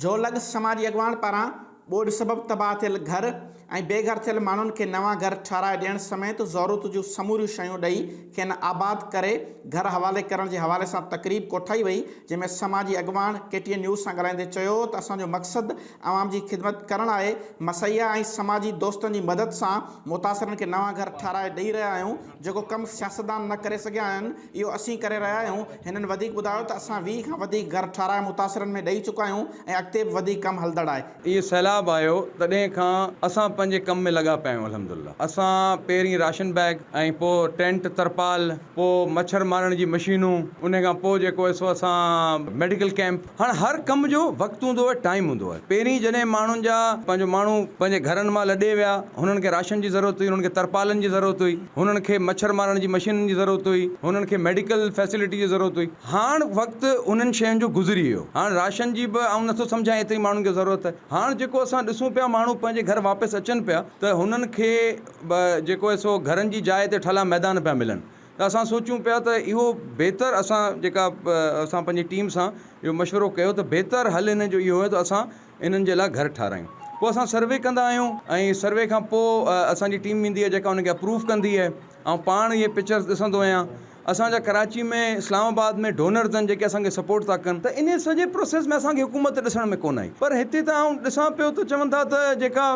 झोलग समाजी अगवान पारां ॿोॾि सबबि तबाह थियल घर ऐं बेघर थियल माण्हुनि खे नवां घर ठाराए ॾियण समेत ज़रूरत जूं समूरियूं शयूं ॾेई खेनि आबाद करे घर हवाले करण जे हवाले सां तक़रीब कोठाई वई, जंहिंमें समाजी अगवान KTN न्यूज़ सां ॻाल्हाईंदे चयो त असांजो मक़सदु आवाम जी ख़िदमत करणु आहे। मसइया ऐं समाजी दोस्तनि जी मदद सां मुतासिरनि खे नवां घर ठाराए ॾेई रहिया आहियूं। जेको कमु सियासतदान न करे सघिया आहिनि इहो असीं करे रहिया आहियूं। हिननि वधीक ॿुधायो त असां 20 खां वधीक घर ठाराए मुतासिरनि में ॾेई चुका आहियूं ऐं अॻिते बि वधीक कमु हलंदड़ आहे। इहो सैलाब आयो तॾहिं खां असां पंहिंजे कम में लॻा पिया आहियूं। अल्हम्दुलिल्लाह असां पहिरीं राशन बैग ऐं पोइ टेंट तरपाल, पोइ मच्छर मारण जी मशीनूं, उन खां पोइ जेको आहे सो असां मेडिकल कैंप। हाणे हर कम जो वक़्तु हूंदो आहे, टाइम हूंदो आहे। पहिरीं जॾहिं माण्हुनि जा पंहिंजो माण्हू पंहिंजे घरनि मां लॾे विया, हुननि खे राशन जी ज़रूरत हुई, हुननि खे तरपालनि जी ज़रूरत हुई, हुननि खे मच्छर मारण जी मशीननि जी ज़रूरत हुई, हुननि खे मेडिकल फैसिलिटी जी ज़रूरत हुई। हाणे वक़्तु उन्हनि शयुनि जो गुज़री वियो। हाणे राशन जी बि ऐं नथो सम्झां एतिरी माण्हुनि खे ज़रूरत आहे। हाणे जेको असां ॾिसूं पिया माण्हू पंहिंजे घर वापसि अचनि पिया त हुननि खे जेको आहे सो घरनि जी जाइ ते ठला मैदान पिया मिलनि। त असां सोचूं पिया त इहो बहितर असां असां पंहिंजी टीम सां इहो मशवरो कयो त बहितर हल हिन जो इहो आहे त असां इन्हनि जे लाइ घर ठारायूं। पोइ असां सर्वे कंदा आहियूं ऐं सर्वे खां पोइ असांजी टीम ईंदी आहे जेका हुनखे अप्रूव कंदी आहे। ऐं पाण इहे पिक्चर्स ॾिसंदो आहियां। असांजा कराची में, इस्लामाबाद में डोनर्स आहिनि जेके असांखे सपोर्ट था कनि। त इन सॼे प्रोसेस में असांखे हुकूमत ॾिसण में कोन आई। पर हिते त आउं ॾिसां पियो त चवनि था त जेका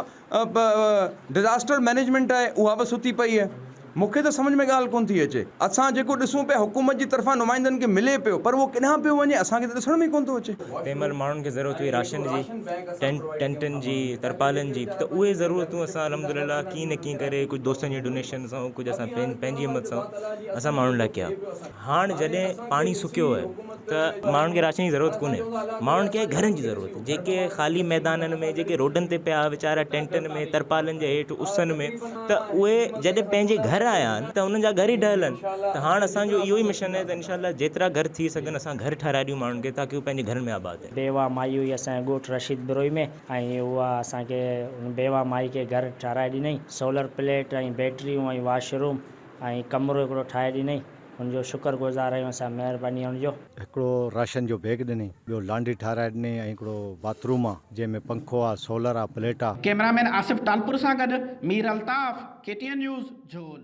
डिज़ास्टर मैनेजमेंट आहे उहा बि सुती पई आहे। मूंखे त सम्झ में ॻाल्हि कोन थी अचे। असां जेको ॾिसूं पिया हुकूमत जी तरफ़ां नुमाइंदनि खे मिले पियो, पर उहो किथां पियो वञे असांखे त ॾिसण में ई कोन थो अचे। तंहिंमहिल माण्हुनि खे ज़रूरत हुई राशन जी, टेंटनि जी, तरपालनि जी, त उहे ज़रूरतूं असां अल्हम्दुलिल्लाह कीअं न कीअं करे कुझु दोस्तनि जी डोनेशन सां, कुझु असां पंहिंजी हिम्मत सां असां माण्हुनि लाइ कया। हाणे जॾहिं पाणी सुकियो आहे त माण्हुनि खे राशन जी ज़रूरत कोन्हे, माण्हुनि खे घरनि जी ज़रूरत आहे। जेके ख़ाली मैदाननि में, जेके रोडनि ते पिया वीचारा टेंटनि में, तरपालनि जे हेठि उसन में, त उहे जॾहिं पंहिंजे घर आया आहिनि त उन्हनि जा घर ई ढहियल आहिनि। त हाणे असांजो इहो ई मिशन आहे त इंशाअल्लाह जेतिरा घर थी सघनि असां घर ठाराए ॾियूं माण्हुनि खे, ताकी उहे पंहिंजे घरनि में आबाद थियनि। बेवा माई हुई असांजे ॻोठु रशीद बिरोई में, ऐं उहा असांखे बेवा माई खे घर ठाराए ॾिनई। सोलर प्लेट ऐं बैटरियूं ऐं वॉशरूम ऐं कमिरो हिकिड़ो ठाहे ॾिनई। हुनजो शुक्रगुज़ार आहियूं असां, महिरबानी हुनजो। हिकिड़ो राशन जो बैग ॾिनई, ॿियो लांड्री ठाराए ॾिनई ऐं हिकिड़ो बाथरूम आहे जंहिंमें पंखो आहे, सोलर आहे, प्लेट आहे। कैमरामैन आसिफ तालपुर सां गॾु मीर अल्ताफ़, KTN न्यूज़ झोल।